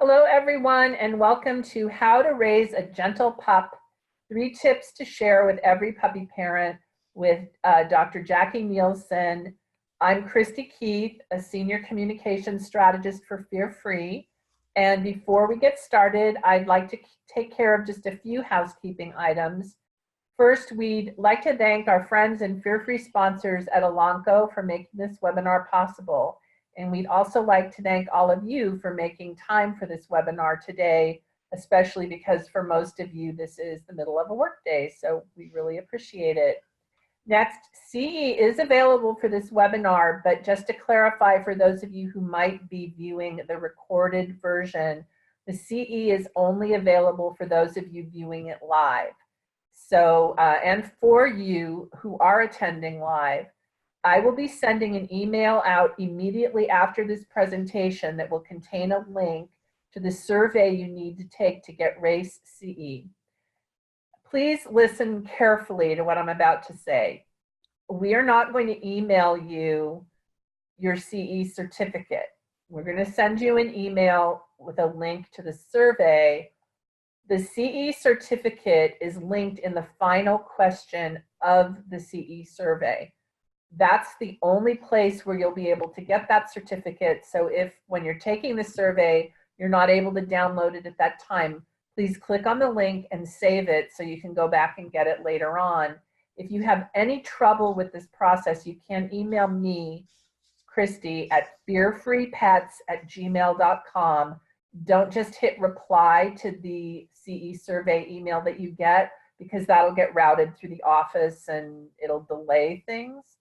Hello, everyone, and welcome to How to Raise a Gentle Pup, 3 Tips to Share with Every Puppy Parent with Dr. Jackie Neilson. I'm Christy Keith, a Senior Communications Strategist for Fear Free. And before we get started, I'd like to take care of just a few housekeeping items. First, we'd like to thank our friends and Fear Free sponsors at Elanco for making this webinar possible. And we'd also like to thank all of you for making time for this webinar today, especially because for most of you, this is the middle of a workday, so we really appreciate it. Next, CE is available for this webinar, but just to clarify for those of you who might be viewing the recorded version, the CE is only available for those of you viewing it live. So, and for you who are attending live, I will be sending an email out immediately after this presentation that will contain a link to the survey you need to take to get RACE CE. Please listen carefully to what I'm about to say. We are not going to email you your CE certificate. We're going to send you an email with a link to the survey. The CE certificate is linked in the final question of the CE survey. That's the only place where you'll be able to get that certificate. So if when you're taking the survey, you're not able to download it at that time, please click on the link and save it so you can go back and get it later on. If you have any trouble with this process, you can email me, Christy, at fearfreepets@gmail.com. Don't just hit reply to the CE survey email that you get, because that'll get routed through the office and it'll delay things.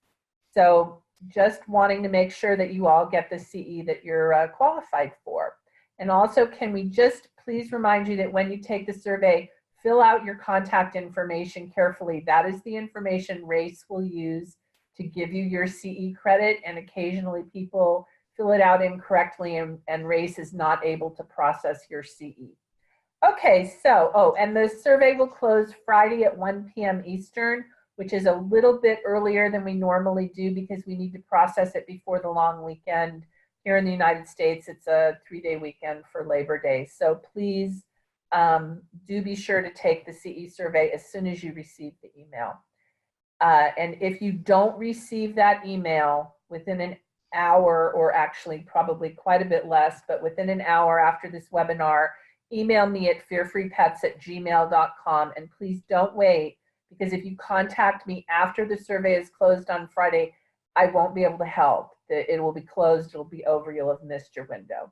So just wanting to make sure that you all get the CE that you're qualified for. And also, can we just please remind you that when you take the survey, fill out your contact information carefully. That is the information RACE will use to give you your CE credit, and occasionally people fill it out incorrectly and RACE is not able to process your CE. Okay, so, and the survey will close Friday at 1 p.m. Eastern, which is a little bit earlier than we normally do because we need to process it before the long weekend. Here in the United States, it's a 3-day weekend for Labor Day. So please do be sure to take the CE survey as soon as you receive the email. And if you don't receive that email within an hour, or actually probably quite a bit less, but within an hour after this webinar, email me at fearfreepets@gmail.com, and please don't wait, because if you contact me after the survey is closed on Friday, I won't be able to help. It will be closed, it'll be over, you'll have missed your window.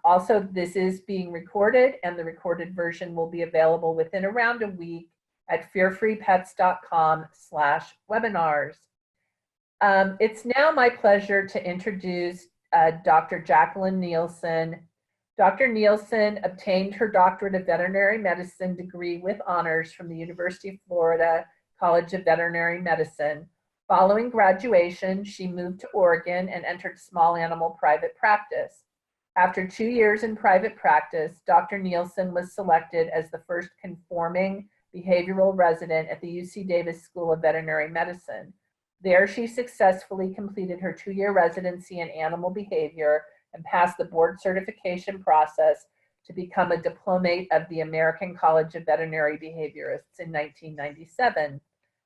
Also, this is being recorded, and the recorded version will be available within around a week at fearfreepets.com/webinars. It's now my pleasure to introduce Dr. Jacqueline Neilson. Dr. Neilson obtained her doctorate of veterinary medicine degree with honors from the University of Florida College of Veterinary Medicine. Following graduation, she moved to Oregon and entered small animal private practice. After 2 years in private practice, Dr. Neilson was selected as the first conforming behavioral resident at the UC Davis School of Veterinary Medicine. There, she successfully completed her 2-year residency in animal behavior and passed the board certification process to become a diplomate of the American College of Veterinary Behaviorists in 1997.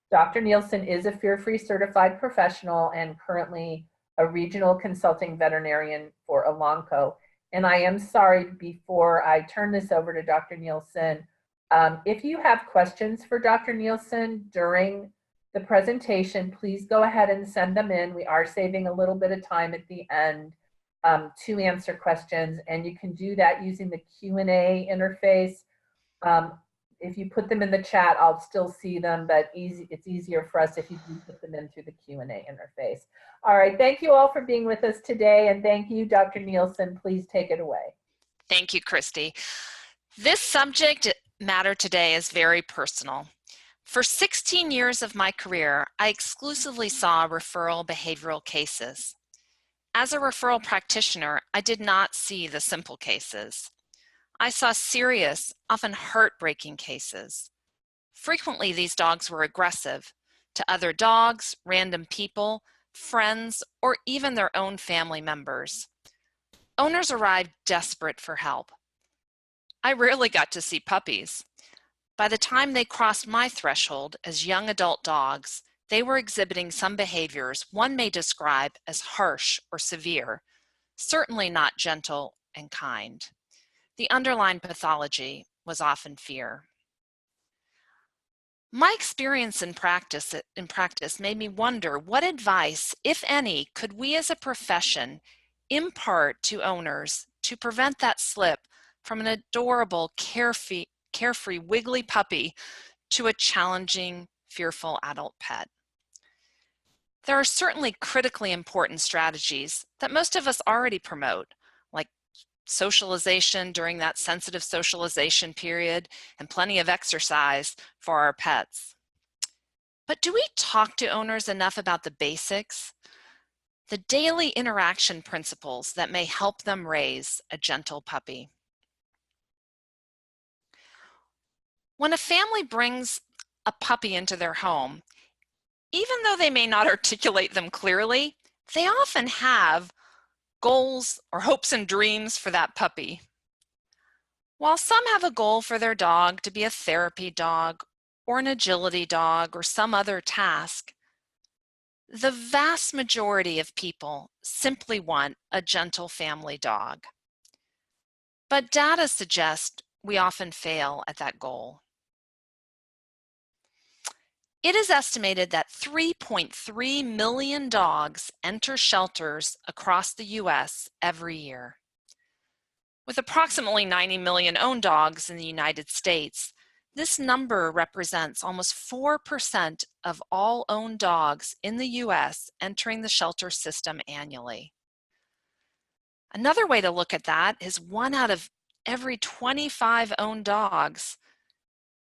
Dr. Neilson is a Fear Free certified professional and currently a regional consulting veterinarian for Elanco. And I am sorry, before I turn this over to Dr. Neilson, if you have questions for Dr. Neilson during the presentation, please go ahead and send them in. We are saving a little bit of time at the end to answer questions, and you can do that using the Q&A interface. If you put them in the chat, I'll still see them, but it's easier for us if you do put them in through the Q&A interface. All right, thank you all for being with us today, and thank you, Dr. Neilson. Please take it away. Thank you, Christy. This subject matter today is very personal. For 16 years of my career, I exclusively saw referral behavioral cases. As a referral practitioner, I did not see the simple cases. I saw serious, often heartbreaking cases. Frequently, these dogs were aggressive to other dogs, random people, friends, or even their own family members. Owners arrived desperate for help. I rarely got to see puppies. By the time they crossed my threshold as young adult dogs, they were exhibiting some behaviors one may describe as harsh or severe, certainly not gentle and kind. The underlying pathology was often fear. My experience in practice made me wonder what advice, if any, could we as a profession impart to owners to prevent that slip from an adorable, carefree, wiggly puppy to a challenging, fearful adult pet. There are certainly critically important strategies that most of us already promote, like socialization during that sensitive socialization period and plenty of exercise for our pets. But do we talk to owners enough about the basics? The daily interaction principles that may help them raise a gentle puppy. When a family brings a puppy into their home, even though they may not articulate them clearly, they often have goals or hopes and dreams for that puppy. While some have a goal for their dog to be a therapy dog or an agility dog or some other task, the vast majority of people simply want a gentle family dog. But data suggests we often fail at that goal. It is estimated that 3.3 million dogs enter shelters across the US every year. With approximately 90 million owned dogs in the United States, this number represents almost 4% of all owned dogs in the US entering the shelter system annually. Another way to look at that is 1 out of every 25 owned dogs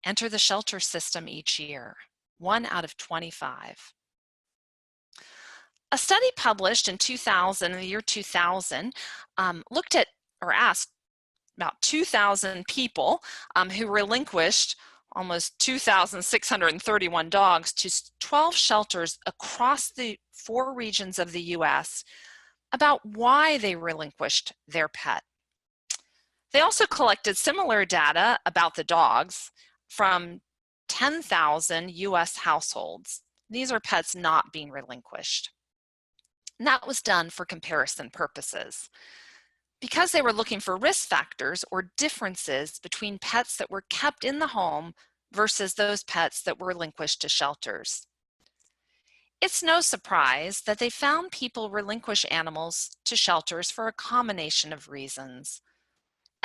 enter the shelter system each year. 1 out of 25. A study published in the year 2000, looked at or asked about 2,000 people who relinquished almost 2,631 dogs to 12 shelters across the 4 regions of the US about why they relinquished their pet. They also collected similar data about the dogs from 10,000 US households. These are pets not being relinquished. And that was done for comparison purposes. Because they were looking for risk factors or differences between pets that were kept in the home versus those pets that were relinquished to shelters. It's no surprise that they found people relinquish animals to shelters for a combination of reasons.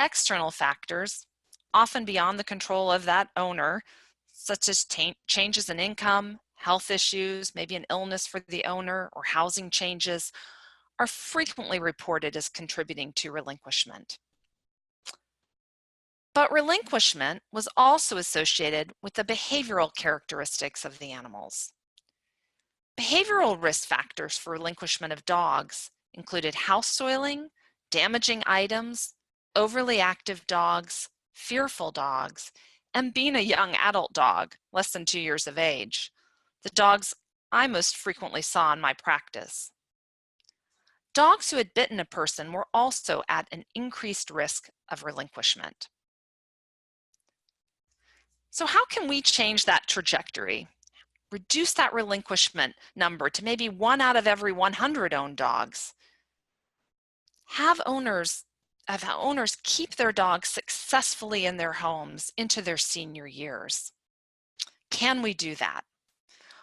External factors, often beyond the control of that owner, such as changes in income, health issues, maybe an illness for the owner, or housing changes, are frequently reported as contributing to relinquishment. But relinquishment was also associated with the behavioral characteristics of the animals. Behavioral risk factors for relinquishment of dogs included house soiling, damaging items, overly active dogs, fearful dogs, and being a young adult dog, less than 2 years of age, the dogs I most frequently saw in my practice. Dogs who had bitten a person were also at an increased risk of relinquishment. So how can we change that trajectory? Reduce that relinquishment number to maybe 1 out of every 100 owned dogs. Have owners keep their dogs successfully in their homes into their senior years. Can we do that?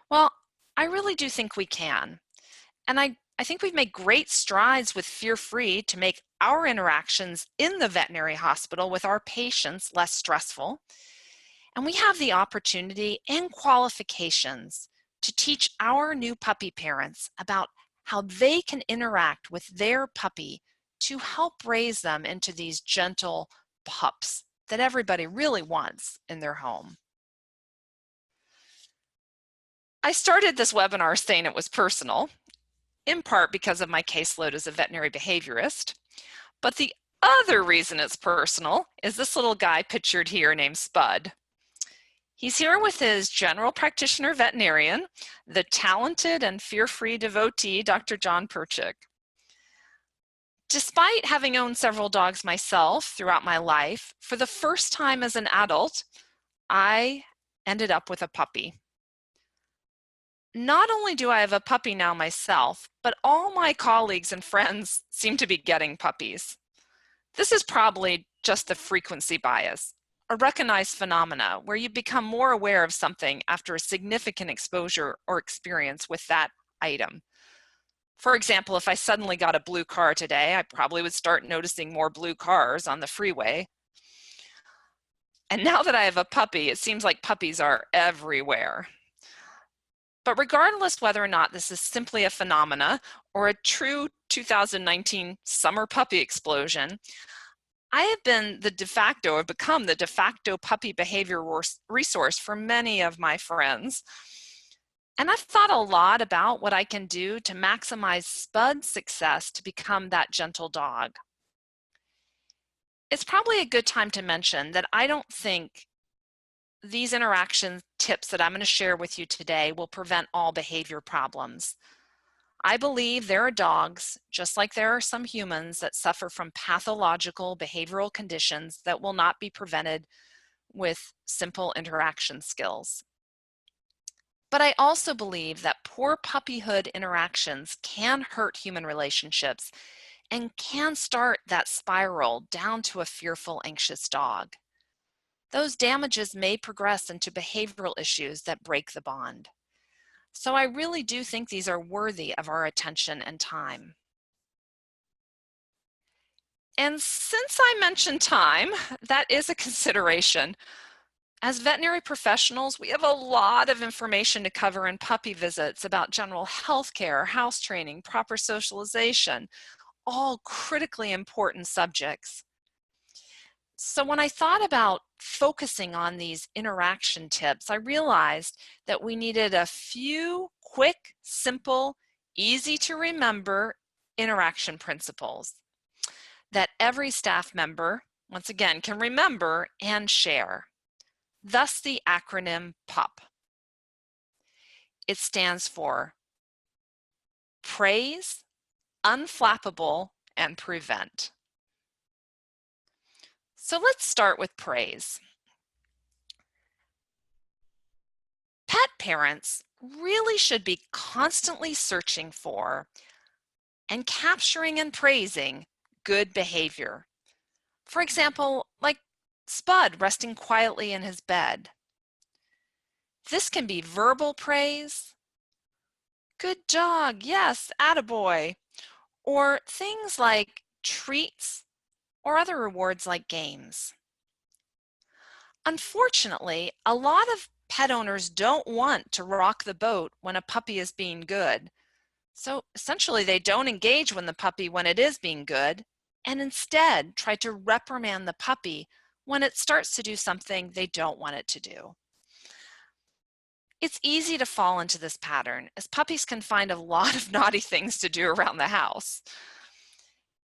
Well, I really do think we can. And I think we've made great strides with Fear-Free to make our interactions in the veterinary hospital with our patients less stressful. And we have the opportunity and qualifications to teach our new puppy parents about how they can interact with their puppy to help raise them into these gentle pups that everybody really wants in their home. I started this webinar saying it was personal, in part because of my caseload as a veterinary behaviorist, but the other reason it's personal is this little guy pictured here named Spud. He's here with his general practitioner veterinarian, the talented and fear-free devotee, Dr. John Perchik. Despite having owned several dogs myself throughout my life, for the first time as an adult, I ended up with a puppy. Not only do I have a puppy now myself, but all my colleagues and friends seem to be getting puppies. This is probably just the frequency bias, a recognized phenomena where you become more aware of something after a significant exposure or experience with that item. For example, if I suddenly got a blue car today, I probably would start noticing more blue cars on the freeway. And now that I have a puppy, it seems like puppies are everywhere. But regardless whether or not this is simply a phenomena or a true 2019 summer puppy explosion, I have become the de facto puppy behavior resource for many of my friends. And I've thought a lot about what I can do to maximize Spud's success to become that gentle dog. It's probably a good time to mention that I don't think these interaction tips that I'm going to share with you today will prevent all behavior problems. I believe there are dogs, just like there are some humans, that suffer from pathological behavioral conditions that will not be prevented with simple interaction skills. But I also believe that poor puppyhood interactions can hurt human relationships and can start that spiral down to a fearful, anxious dog. Those damages may progress into behavioral issues that break the bond. So I really do think these are worthy of our attention and time. And since I mentioned time, that is a consideration. As veterinary professionals, we have a lot of information to cover in puppy visits about general health care, house training, proper socialization, all critically important subjects. So when I thought about focusing on these interaction tips, I realized that we needed a few quick, simple, easy to remember interaction principles that every staff member, once again, can remember and share. Thus the acronym PUP. It stands for Praise, Unflappable, and Prevent. So let's start with praise. Pet parents really should be constantly searching for and capturing and praising good behavior. For example, like Spud resting quietly in his bed. This can be verbal praise, good dog, yes, attaboy, or things like treats or other rewards like games. Unfortunately, a lot of pet owners don't want to rock the boat when a puppy is being good. So essentially they don't engage when it is being good, and instead try to reprimand the puppy when it starts to do something they don't want it to do. It's easy to fall into this pattern, as puppies can find a lot of naughty things to do around the house.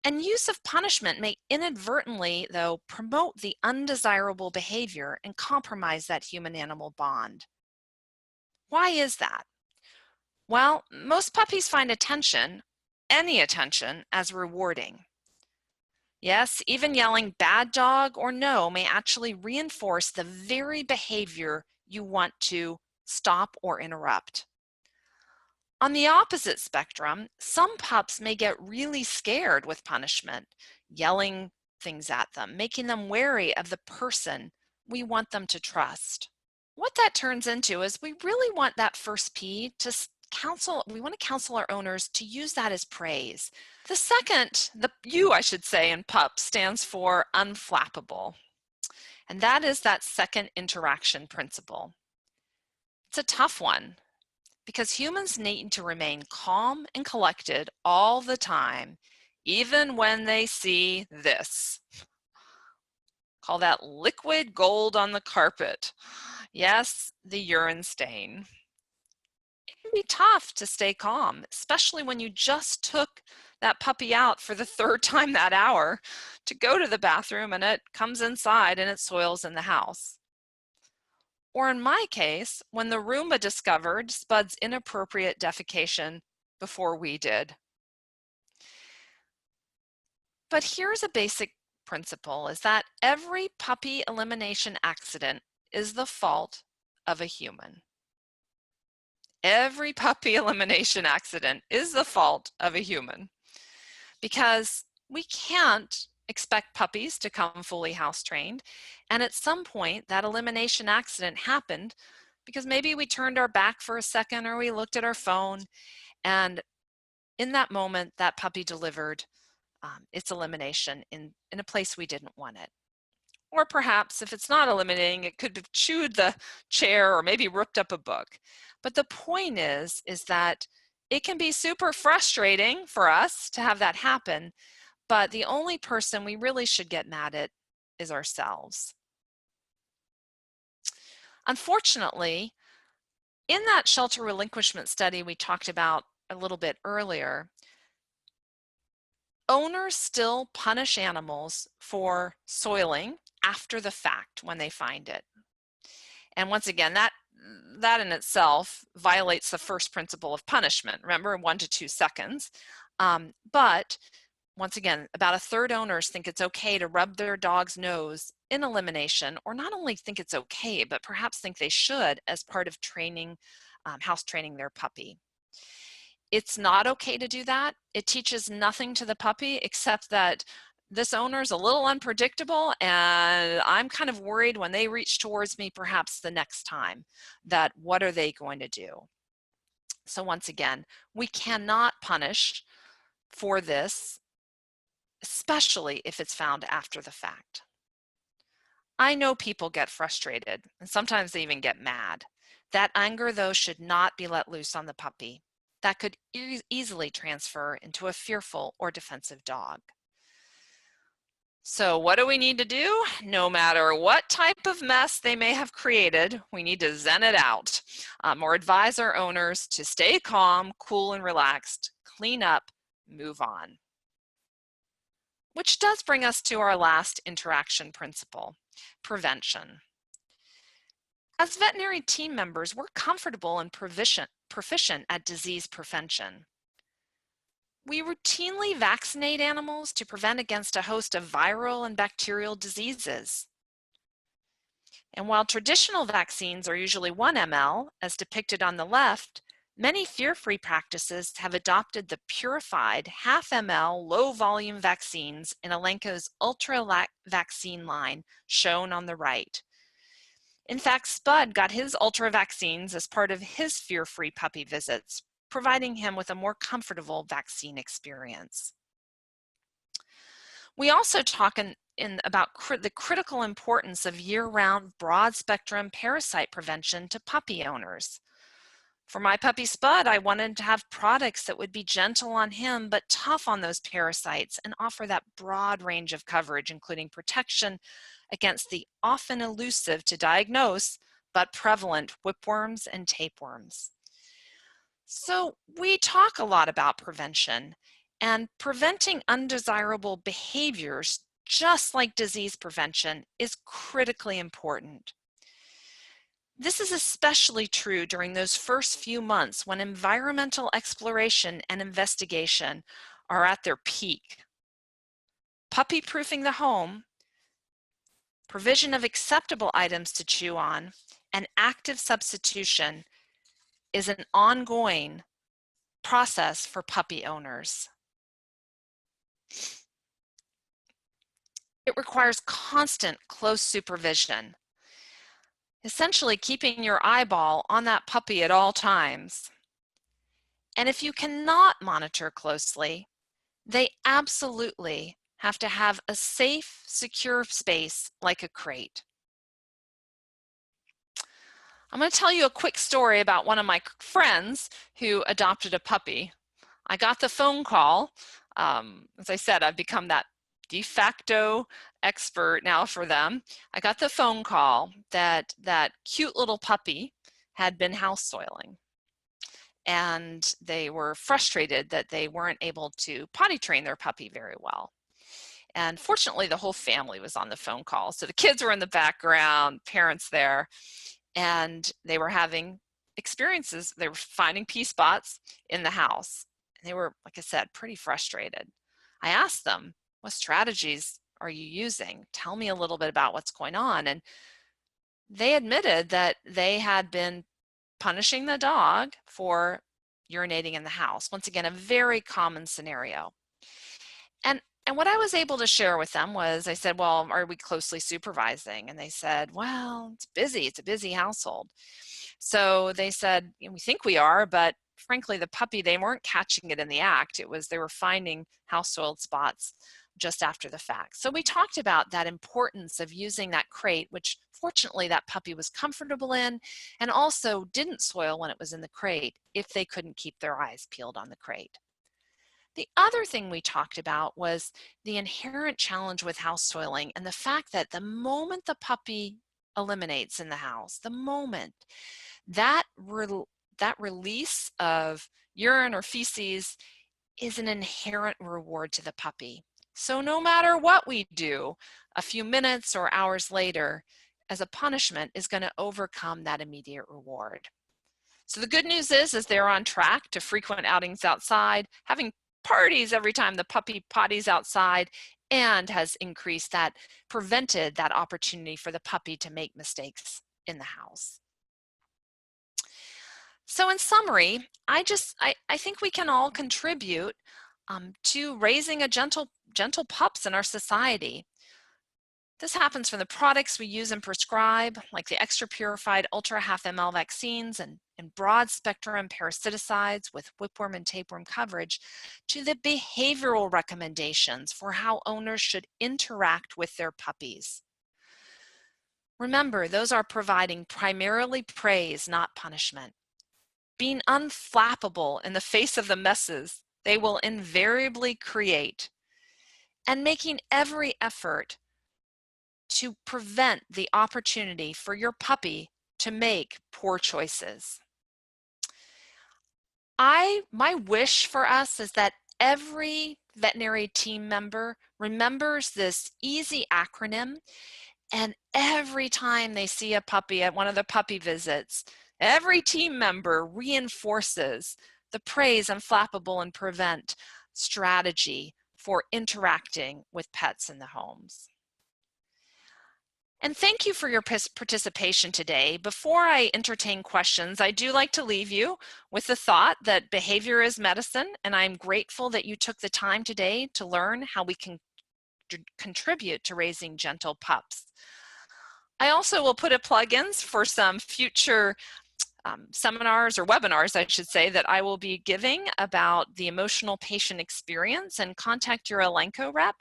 And use of punishment may inadvertently, though, promote the undesirable behavior and compromise that human-animal bond. Why is that? Well, most puppies find attention, any attention, as rewarding. Yes, even yelling bad dog or no may actually reinforce the very behavior you want to stop or interrupt. On the opposite spectrum, some pups may get really scared with punishment, yelling things at them, making them wary of the person we want them to trust. What that turns into is we really want that first P to we want to counsel our owners to use that as praise. The second, the U I should say in PUP, stands for unflappable. And that is that second interaction principle. It's a tough one because humans need to remain calm and collected all the time, even when they see this. Call that liquid gold on the carpet. Yes, the urine stain. It can be tough to stay calm, especially when you just took that puppy out for the third time that hour to go to the bathroom and it comes inside and it soils in the house. Or in my case, when the Roomba discovered Spud's inappropriate defecation before we did. But here's a basic principle, is that every puppy elimination accident is the fault of a human. Every puppy elimination accident is the fault of a human, because we can't expect puppies to come fully house trained. And at some point, that elimination accident happened because maybe we turned our back for a second or we looked at our phone, and in that moment, that puppy delivered its elimination in a place we didn't want it. Or perhaps if it's not eliminating, it could have chewed the chair or maybe ripped up a book. But the point is that it can be super frustrating for us to have that happen, but the only person we really should get mad at is ourselves. Unfortunately, in that shelter relinquishment study we talked about a little bit earlier, owners still punish animals for soiling after the fact when they find it. And once again, that in itself violates the first principle of punishment. Remember, 1 to 2 seconds. But once again, about a third owners think it's okay to rub their dog's nose in elimination, or not only think it's okay, but perhaps think they should as part of training, house training their puppy. It's not okay to do that. It teaches nothing to the puppy except that this owner's a little unpredictable, and I'm kind of worried when they reach towards me perhaps the next time, that what are they going to do? So once again, we cannot punish for this, especially if it's found after the fact. I know people get frustrated, and sometimes they even get mad. That anger, though, should not be let loose on the puppy. That could easily transfer into a fearful or defensive dog. So what do we need to do? No matter what type of mess they may have created, we need to zen it out, or advise our owners to stay calm, cool, and relaxed, clean up, move on. Which does bring us to our last interaction principle, prevention. As veterinary team members, we're comfortable and proficient at disease prevention. We routinely vaccinate animals to prevent against a host of viral and bacterial diseases. And while traditional vaccines are usually 1 ml, as depicted on the left, many fear-free practices have adopted the purified 0.5 ml low-volume vaccines in Elanco's Ultra vaccine line, shown on the right. In fact, Spud got his Ultra vaccines as part of his fear-free puppy visits, providing him with a more comfortable vaccine experience. We also talk about the critical importance of year-round broad-spectrum parasite prevention to puppy owners. For my puppy Spud, I wanted to have products that would be gentle on him but tough on those parasites and offer that broad range of coverage, including protection against the often elusive to diagnose but prevalent whipworms and tapeworms. So we talk a lot about prevention, and preventing undesirable behaviors, just like disease prevention, is critically important. This is especially true during those first few months when environmental exploration and investigation are at their peak. Puppy-proofing the home, provision of acceptable items to chew on, and active substitution is an ongoing process for puppy owners. It requires constant close supervision, essentially keeping your eyeball on that puppy at all times. And if you cannot monitor closely, they absolutely have to have a safe, secure space like a crate. I'm going to tell you a quick story about one of my friends who adopted a puppy. I got the phone call. As I said, I've become that de facto expert now for them. I got the phone call that that cute little puppy had been house soiling, and they were frustrated that they weren't able to potty train their puppy very well. And fortunately, the whole family was on the phone call. So the kids were in the background, parents there, and they were having experiences. They were finding pee spots in the house. And they were, like I said, pretty frustrated. I asked them, what strategies are you using? Tell me a little bit about what's going on. And they admitted that they had been punishing the dog for urinating in the house. Once again, a very common scenario. And what I was able to share with them was, I said, well, are we closely supervising? And they said, well, it's busy. It's a busy household. So they said, we think we are, but frankly, the puppy, they weren't catching it in the act. It was, they were finding house soiled spots just after the fact. So we talked about that importance of using that crate, which fortunately that puppy was comfortable in, and also didn't soil when it was in the crate if they couldn't keep their eyes peeled on the crate. The other thing we talked about was the inherent challenge with house soiling and the fact that the moment the puppy eliminates in the house, the moment that release of urine or feces is an inherent reward to the puppy. So no matter what we do, a few minutes or hours later, as a punishment, is going to overcome that immediate reward. So the good news is they're on track to frequent outings outside, having parties every time the puppy potties outside, and has increased that, prevented that opportunity for the puppy to make mistakes in the house. So in summary, I think we can all contribute to raising a gentle pups in our society. This happens from the products we use and prescribe, like the extra purified ultra half ml vaccines and broad spectrum parasiticides with whipworm and tapeworm coverage, to the behavioral recommendations for how owners should interact with their puppies. Remember, those are providing primarily praise, not punishment. Being unflappable in the face of the messes they will invariably create, and making every effort to prevent the opportunity for your puppy to make poor choices. My wish for us is that every veterinary team member remembers this easy acronym, and every time they see a puppy at one of the puppy visits, every team member reinforces the praise Unflappable and Prevent strategy for interacting with pets in the homes. And thank you for your participation today. Before I entertain questions, I do like to leave you with the thought that behavior is medicine, and I'm grateful that you took the time today to learn how we can contribute to raising gentle pups. I also will put a plug-ins for some future seminars, or webinars, I should say, that I will be giving about the emotional patient experience, and contact your Elanco rep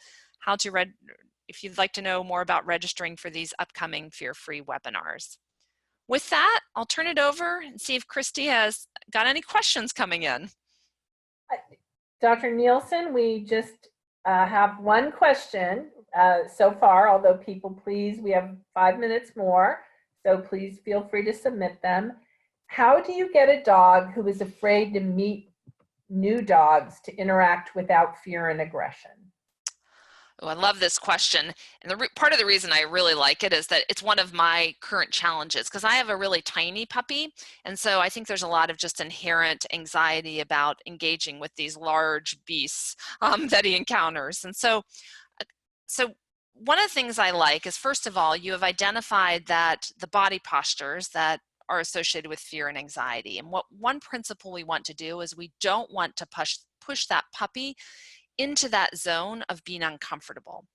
if you'd like to know more about registering for these upcoming fear-free webinars. With that, I'll turn it over and see if Christy has got any questions coming in. Dr. Neilson, we just have one question so far, although people, please, we have 5 minutes more, so please feel free to submit them. How do you get a dog who is afraid to meet new dogs to interact without fear and aggression? Oh, I love this question. And part of the reason I really like it is that it's one of my current challenges, because I have a really tiny puppy. And so I think there's a lot of just inherent anxiety about engaging with these large beasts that he encounters. And so one of the things I like is, first of all, you have identified that the body postures that are associated with fear and anxiety. And one principle we want to do is we don't want to push that puppy into that zone of being uncomfortable.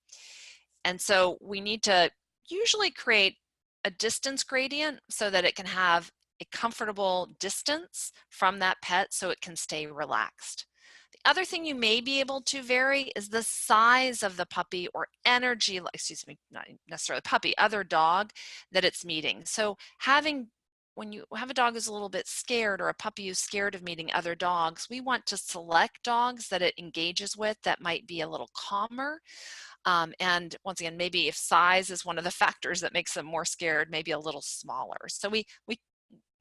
And so we need to usually create a distance gradient so that it can have a comfortable distance from that pet so it can stay relaxed. The other thing you may be able to vary is the size of the puppy, or energy, excuse me, not necessarily puppy, other dog that it's meeting. So when you have a dog who's a little bit scared, or a puppy who's scared of meeting other dogs, we want to select dogs that it engages with that might be a little calmer. And once again, maybe if size is one of the factors that makes them more scared, maybe a little smaller. So we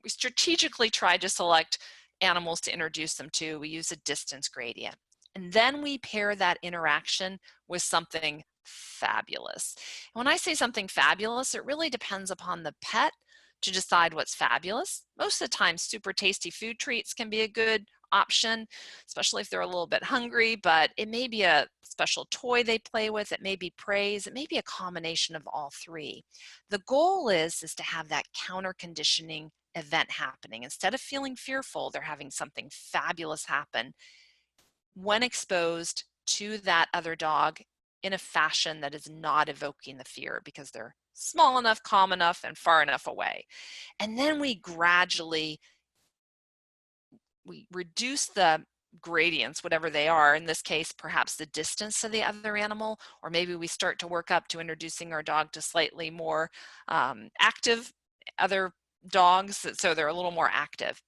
strategically try to select animals to introduce them to. We use a distance gradient. And then we pair that interaction with something fabulous. And when I say something fabulous, it really depends upon the pet to decide what's fabulous. Most of the time, super tasty food treats can be a good option, especially if they're a little bit hungry, but it may be a special toy they play with, it may be praise, it may be a combination of all three. The goal is to have that counter conditioning event happening. Instead of feeling fearful, they're having something fabulous happen when exposed to that other dog in a fashion that is not evoking the fear, because they're small enough, calm enough, and far enough away. And then we gradually reduce the gradients, whatever they are. In this case, perhaps the distance to the other animal, or maybe we start to work up to introducing our dog to slightly more active other dogs, so they're a little more active.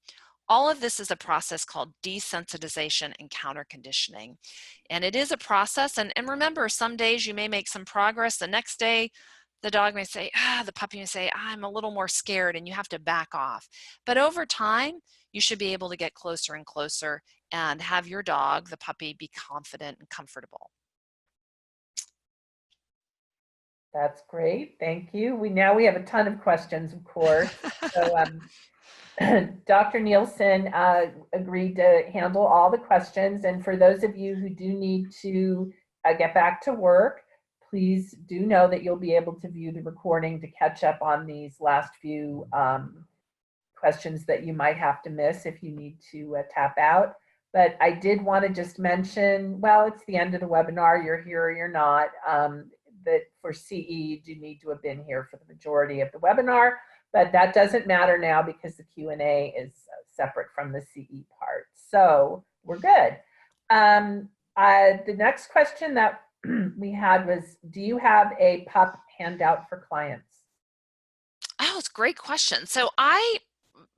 All of this is a process called desensitization and counter conditioning. And it is a process, and remember, some days you may make some progress, the next day the dog may say, the puppy may say, I'm a little more scared, and you have to back off. But over time, you should be able to get closer and closer and have your dog, the puppy, be confident and comfortable. That's great. Thank you. Now we have a ton of questions, of course. So Dr. Neilson agreed to handle all the questions. And for those of you who do need to get back to work, please do know that you'll be able to view the recording to catch up on these last few questions that you might have to miss if you need to tap out. But I did want to just mention, well, it's the end of the webinar, you're here or you're not, that for CE, you do need to have been here for the majority of the webinar, but that doesn't matter now because the Q&A is separate from the CE part. So we're good. The next question that we had was, do you have a PUP handout for clients? Oh, it's a great question. So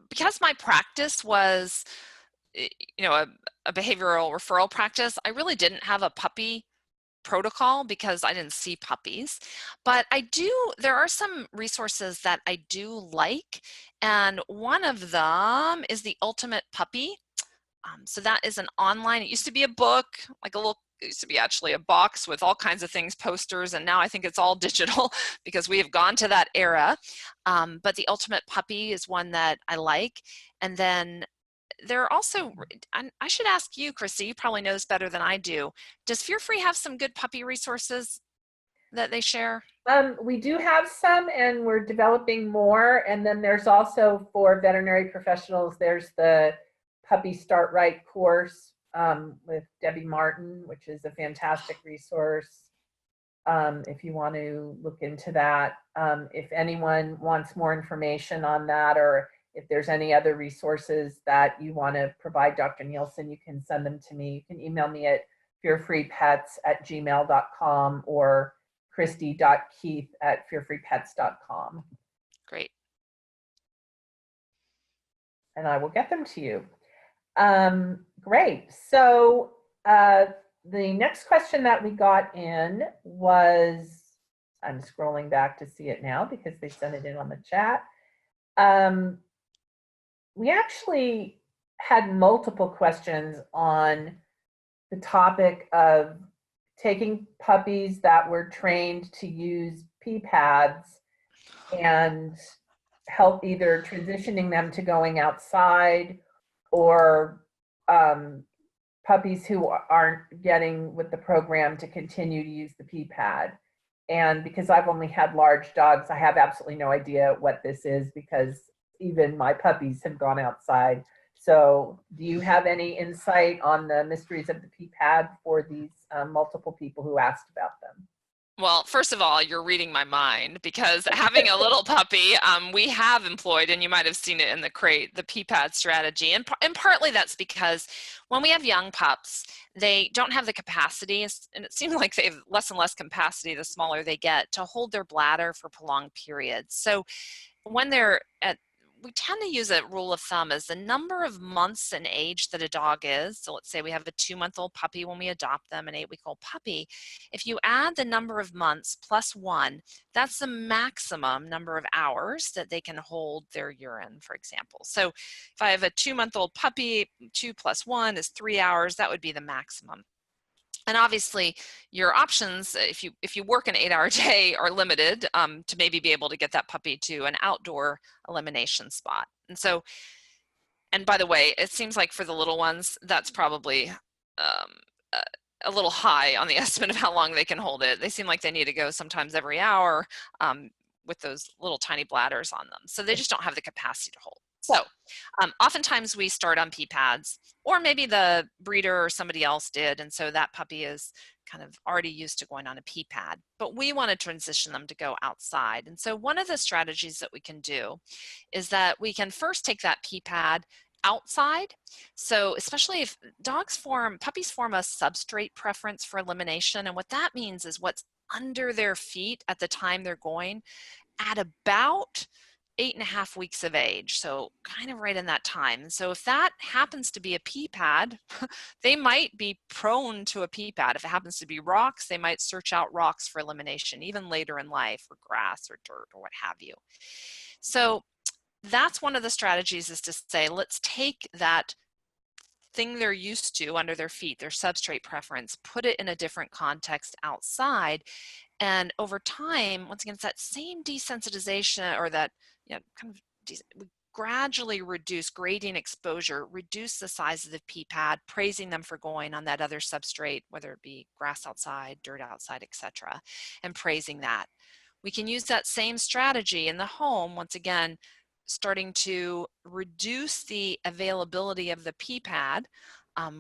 because my practice was, a behavioral referral practice, I really didn't have a puppy protocol because I didn't see puppies, but there are some resources that I do like, and one of them is the Ultimate Puppy. So that is an online, it used to be a book, it used to be actually a box with all kinds of things, posters, and now I think it's all digital because we have gone to that era. But the Ultimate Puppy is one that I like. And then there are also, I should ask you, Christy, you probably knows better than I do. Does Fear Free have some good puppy resources that they share? We do have some, and we're developing more. And then there's also, for veterinary professionals, there's the Puppy Start Right course with Debbie Martin, which is a fantastic resource if you want to look into that. If anyone wants more information on that, or if there's any other resources that you want to provide Dr. Neilson, you can send them to me. You can email me at fearfreepets@gmail.com or christy.keith@fearfreepets.com. Great. And I will get them to you. Great. So the next question that we got in was, I'm scrolling back to see it now because they sent it in on the chat. We actually had multiple questions on the topic of taking puppies that were trained to use pee pads and help either transitioning them to going outside, or puppies who aren't getting with the program to continue to use the pee pad. And because I've only had large dogs, I have absolutely no idea what this is, because even my puppies have gone outside. So do you have any insight on the mysteries of the pee pad for these multiple people who asked about them? Well, first of all, you're reading my mind, because having a little puppy, we have employed, and you might have seen it in the crate, the pee pad strategy. And partly that's because when we have young pups, they don't have the capacity, and it seems like they have less and less capacity the smaller they get, to hold their bladder for prolonged periods. So when we tend to use a rule of thumb as the number of months in age that a dog is. So let's say we have a 2-month-old puppy when we adopt them, an 8-week-old puppy. If you add the number of months plus 1, that's the maximum number of hours that they can hold their urine, for example. So if I have a 2-month-old puppy, 2 plus 1 is 3 hours, that would be the maximum. And obviously, your options, if you work an 8-hour day, are limited to maybe be able to get that puppy to an outdoor elimination spot. And so And by the way, it seems like for the little ones, that's probably a little high on the estimate of how long they can hold it. They seem like they need to go sometimes every hour with those little tiny bladders on them. So they just don't have the capacity to hold. So oftentimes we start on pee pads, or maybe the breeder or somebody else did, and so that puppy is kind of already used to going on a pee pad, but we want to transition them to go outside. And so one of the strategies that we can do is that we can first take that pee pad outside. So especially if puppies form a substrate preference for elimination, and what that means is what's under their feet at the time they're going at about 8.5 weeks of age, so kind of right in that time. And so if that happens to be a pee pad, they might be prone to a pee pad. If it happens to be rocks, they might search out rocks for elimination, even later in life, or grass or dirt or what have you. So that's one of the strategies, is to say, let's take that thing they're used to under their feet, their substrate preference, put it in a different context outside. And over time, once again, it's that same desensitization, or that kind of we gradually reduce grading exposure, reduce the size of the pee pad, praising them for going on that other substrate, whether it be grass outside, dirt outside, etc., and praising that. We can use that same strategy in the home, once again, starting to reduce the availability of the pee pad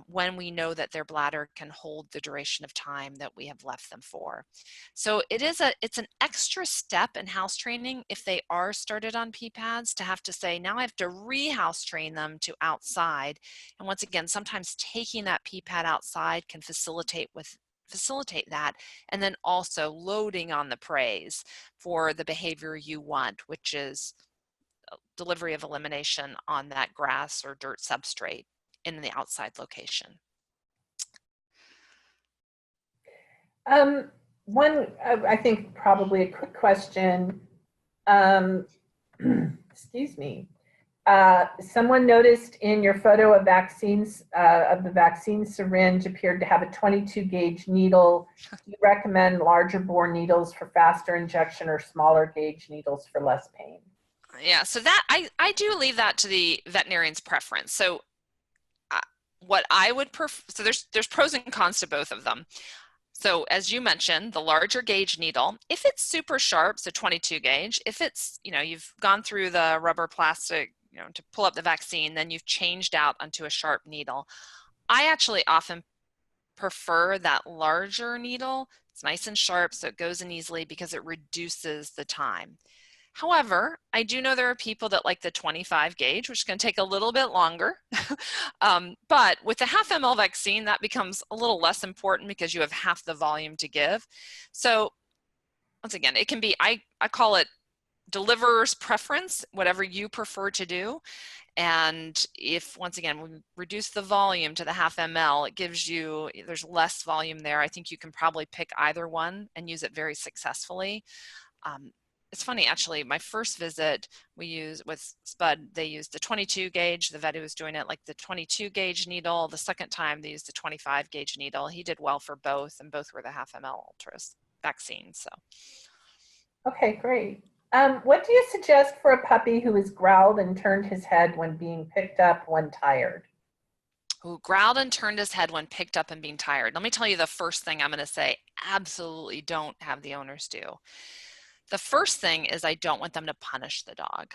when we know that their bladder can hold the duration of time that we have left them for. So it's an extra step in house training if they are started on pee pads, to have to say, now I have to re-house train them to outside. And once again, sometimes taking that pee pad outside can facilitate that, and then also loading on the praise for the behavior you want, which is delivery of elimination on that grass or dirt substrate in the outside location. One, I think probably a quick question. Excuse me. Someone noticed in your photo of vaccines, of the vaccine syringe appeared to have a 22 gauge needle. Do you recommend larger bore needles for faster injection, or smaller gauge needles for less pain? Yeah, so that I do leave that to the veterinarian's preference. So what I would prefer, so there's pros and cons to both of them. So as you mentioned, the larger gauge needle, if it's super sharp, so 22 gauge, if it's, you've gone through the rubber plastic, to pull up the vaccine, then you've changed out onto a sharp needle. I actually often prefer that larger needle. It's nice and sharp, so it goes in easily, because it reduces the time. However, I do know there are people that like the 25 gauge, which is going to take a little bit longer. But with the 0.5 ml vaccine, that becomes a little less important, because you have half the volume to give. So once again, it can be, I call it deliverer's preference, whatever you prefer to do. And if, once again, we reduce the volume to the 0.5 ml, it gives you, there's less volume there. I think you can probably pick either one and use it very successfully. It's funny, actually, my first visit we used with Spud, they used the 22 gauge. The vet who was doing it, like the 22 gauge needle. The second time they used the 25 gauge needle. He did well for both, and both were the 0.5 ml ultras vaccine. So. Okay, great. What do you suggest for a puppy who has growled and turned his head when being picked up when tired? Who growled and turned his head when picked up and being tired. Let me tell you the first thing I'm going to say, absolutely don't have the owners do. The first thing is, I don't want them to punish the dog.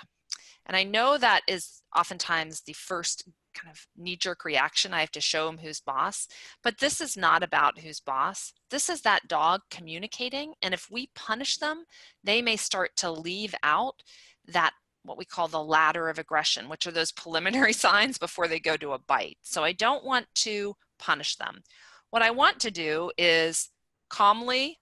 And I know that is oftentimes the first kind of knee-jerk reaction. I have to show them who's boss. But this is not about who's boss. This is that dog communicating. And if we punish them, they may start to leave out that, what we call the ladder of aggression, which are those preliminary signs before they go to a bite. So I don't want to punish them. What I want to do is calmly,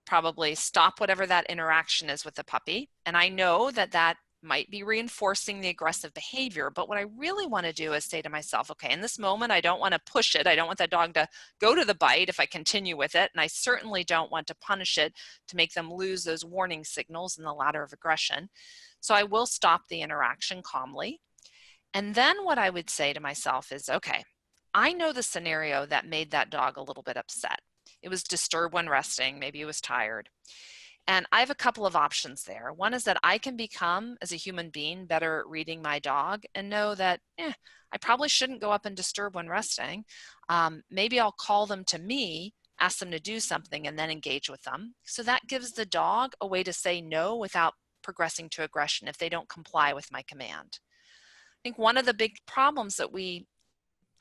probably stop whatever that interaction is with the puppy. And I know that that might be reinforcing the aggressive behavior, but what I really want to do is say to myself, okay, in this moment, I don't want to push it. I don't want that dog to go to the bite if I continue with it. And I certainly don't want to punish it to make them lose those warning signals in the ladder of aggression. So I will stop the interaction calmly. And then what I would say to myself is, okay, I know the scenario that made that dog a little bit upset. It was disturbed when resting, maybe it was tired. And I have a couple of options there. One is that I can become, as a human being, better at reading my dog and know that I probably shouldn't go up and disturb when resting. Maybe I'll call them to me, ask them to do something, and then engage with them. So that gives the dog a way to say no without progressing to aggression if they don't comply with my command. I think one of the big problems that we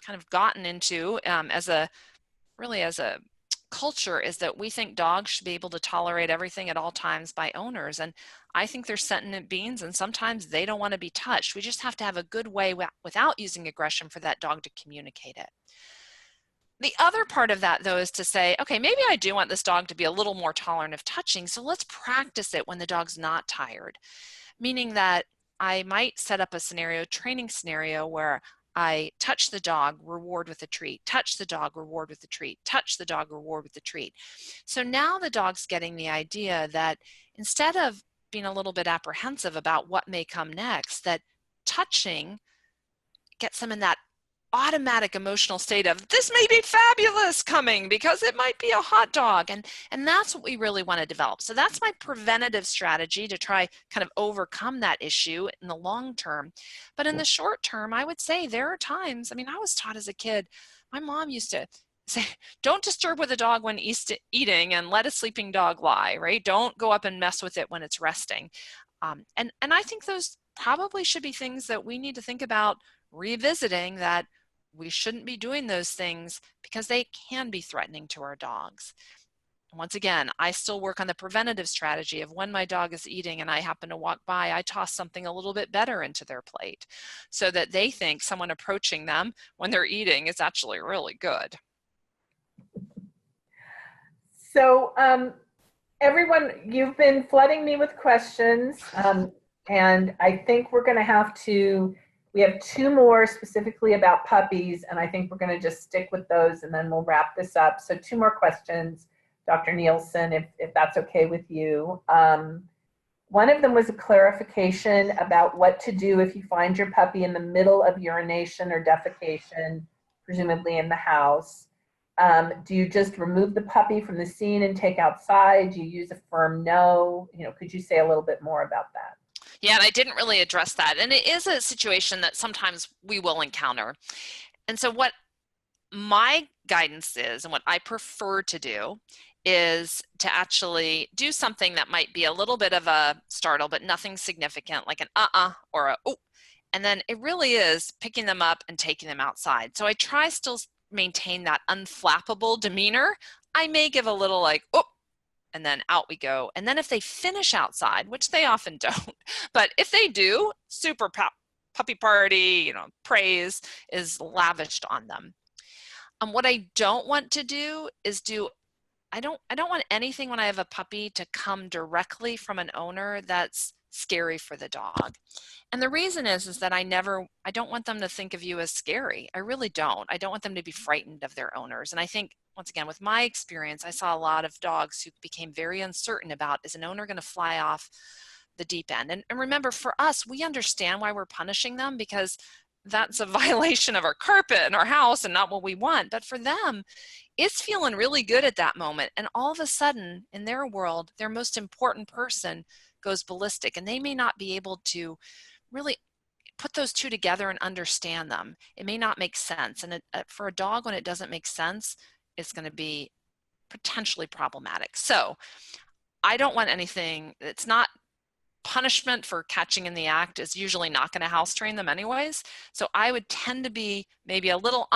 kind of gotten into as a culture is that we think dogs should be able to tolerate everything at all times by owners. And I think they're sentient beings, and sometimes they don't want to be touched. We just have to have a good way without using aggression for that dog to communicate it. The other part of that, though, is to say, okay, maybe I do want this dog to be a little more tolerant of touching, so let's practice it when the dog's not tired. Meaning that I might set up a training scenario where I touch the dog, reward with a treat, touch the dog, reward with a treat, touch the dog, reward with a treat. So now the dog's getting the idea that instead of being a little bit apprehensive about what may come next, that touching gets them in that automatic emotional state of this may be fabulous coming because it might be a hot dog, and that's what we really want to develop. So that's my preventative strategy to try kind of overcome that issue in the long term. But in the short term, I would say there are times, I mean, I was taught as a kid, my mom used to say, don't disturb with a dog when eating and let a sleeping dog lie, right? Don't go up and mess with it when it's resting. And I think those probably should be things that we need to think about revisiting, that we shouldn't be doing those things because they can be threatening to our dogs. Once again, I still work on the preventative strategy of when my dog is eating and I happen to walk by, I toss something a little bit better into their plate so that they think someone approaching them when they're eating is actually really good. So everyone, you've been flooding me with questions, and I think we're going to have to, we have two more specifically about puppies, and I think we're going to just stick with those and then we'll wrap this up. So two more questions, Dr. Neilson, if that's okay with you. One of them was a clarification about what to do if you find your puppy in the middle of urination or defecation, presumably in the house. Do you just remove the puppy from the scene and take outside? Do you use a firm no? You know, could you say a little bit more about that? Yeah, and I didn't really address that. And it is a situation that sometimes we will encounter. And so what my guidance is, and what I prefer to do, is to actually do something that might be a little bit of a startle, but nothing significant, like an or a oh. And then it really is picking them up and taking them outside. So I try still maintain that unflappable demeanor. I may give a little like, oh, and then out we go. And then if they finish outside, which they often don't, but if they do, super puppy party, you know, praise is lavished on them. What I don't want to do is I don't want anything when I have a puppy to come directly from an owner that's scary for the dog. And the reason is that I don't want them to think of you as scary. I really don't. I don't want them to be frightened of their owners. And I think, once again, with my experience, I saw a lot of dogs who became very uncertain about, is an owner going to fly off the deep end? And remember, for us, we understand why we're punishing them, because that's a violation of our carpet and our house and not what we want. But for them, it's feeling really good at that moment. And all of a sudden, in their world, their most important person goes ballistic, and they may not be able to really put those two together and understand them. It may not make sense. And for a dog, when it doesn't make sense, it's going to be potentially problematic. So I don't want anything, it's not punishment for catching in the act, is usually not going to house train them anyways. So I would tend to be maybe a little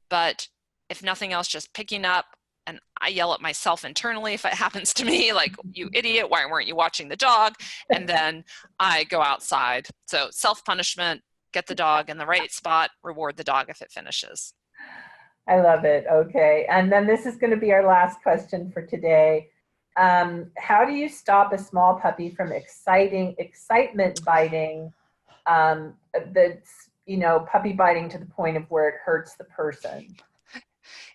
but if nothing else, just picking up. And I yell at myself internally if it happens to me, like, you idiot, why weren't you watching the dog? And then I go outside. So self-punishment, get the dog in the right spot, reward the dog if it finishes. I love it. Okay. And then this is going to be our last question for today. How do you stop a small puppy from excitement biting, puppy biting to the point of where it hurts the person?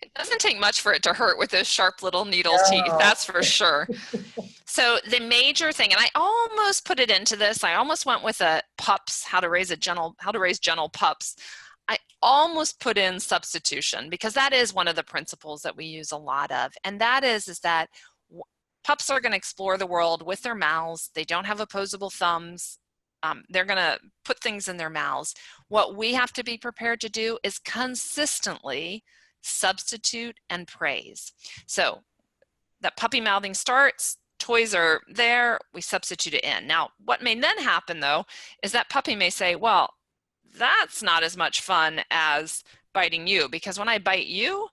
It doesn't take much for it to hurt with those sharp little needle teeth, that's for sure. So the major thing, and I almost put it into this, I almost went with a pups, how to raise gentle pups. I almost put in substitution, because that is one of the principles that we use a lot of. And that is that pups are going to explore the world with their mouths. They don't have opposable thumbs. They're going to put things in their mouths. What we have to be prepared to do is consistently substitute and praise. So that puppy mouthing starts, toys are there, we substitute it in. Now, what may then happen though, is that puppy may say, well, that's not as much fun as biting you, because when I bite you,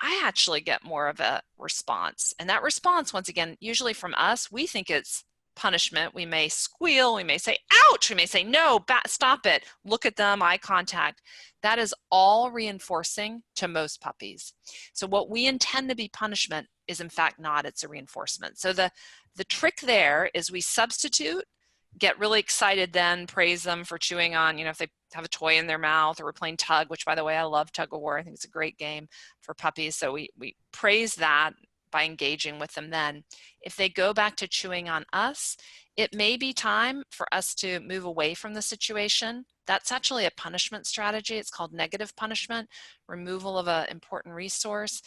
I actually get more of a response. And that response, once again, usually from us, we think it's punishment. We may squeal, we may say, ouch, we may say, no, stop it, look at them, eye contact. That is all reinforcing to most puppies. So what we intend to be punishment is in fact not, it's a reinforcement. So the trick there is we substitute, get really excited then, praise them for chewing on, if they have a toy in their mouth, or we're playing tug, which by the way, I love tug of war. I think it's a great game for puppies. So we praise that by engaging with them then. If they go back to chewing on us, it may be time for us to move away from the situation. That's actually a punishment strategy. It's called negative punishment, removal of an important resource.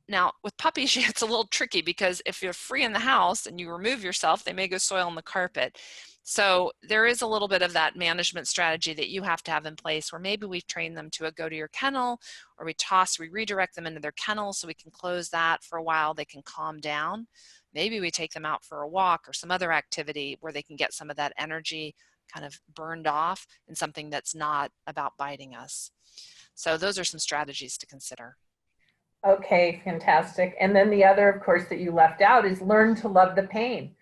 Now, with puppies, it's a little tricky because if you're free in the house and you remove yourself, they may go soil on the carpet. So there is a little bit of that management strategy that you have to have in place, where maybe we've trained them to go to your kennel, or we redirect them into their kennel so we can close that for a while, they can calm down. Maybe we take them out for a walk or some other activity where they can get some of that energy kind of burned off in something that's not about biting us. So those are some strategies to consider. Okay, fantastic. And then the other, of course, that you left out is learn to love the pain.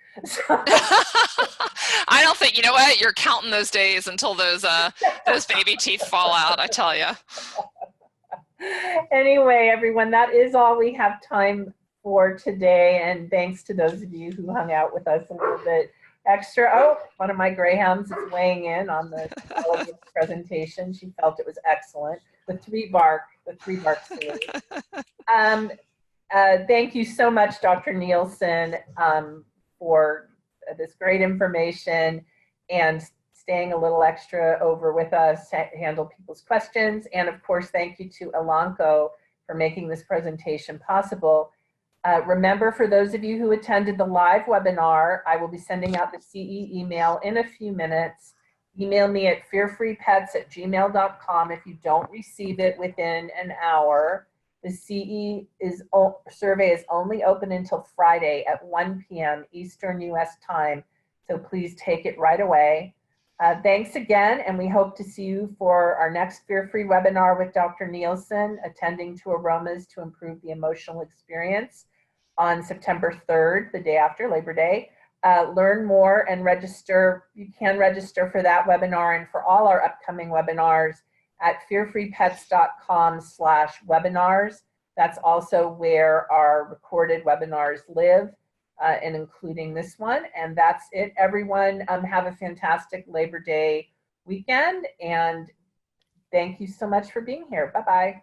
I don't think, you know what, you're counting those days until those baby teeth fall out, I tell you. Anyway, everyone, that is all we have time for today. And thanks to those of you who hung out with us a little bit extra. Oh, one of my greyhounds is weighing in on the presentation. She felt it was excellent. The three bark series. Thank you so much, Dr. Neilson, for this great information and staying a little extra over with us to handle people's questions. And of course, thank you to Elanco for making this presentation possible. Remember, for those of you who attended the live webinar, I will be sending out the CE email in a few minutes. Email me at fearfreepets@gmail.com if you don't receive it within an hour. The CE survey is only open until Friday at 1 p.m. Eastern US time, so please take it right away. Thanks again, and we hope to see you for our next Fear Free webinar with Dr. Neilson, Attending to Aromas to Improve the Emotional Experience, on September 3rd, the day after Labor Day. Learn more and register. You can register for that webinar and for all our upcoming webinars at fearfreepets.com/webinars. That's also where our recorded webinars live, and including this one. And that's it, everyone. Have a fantastic Labor Day weekend, and thank you so much for being here. Bye-bye.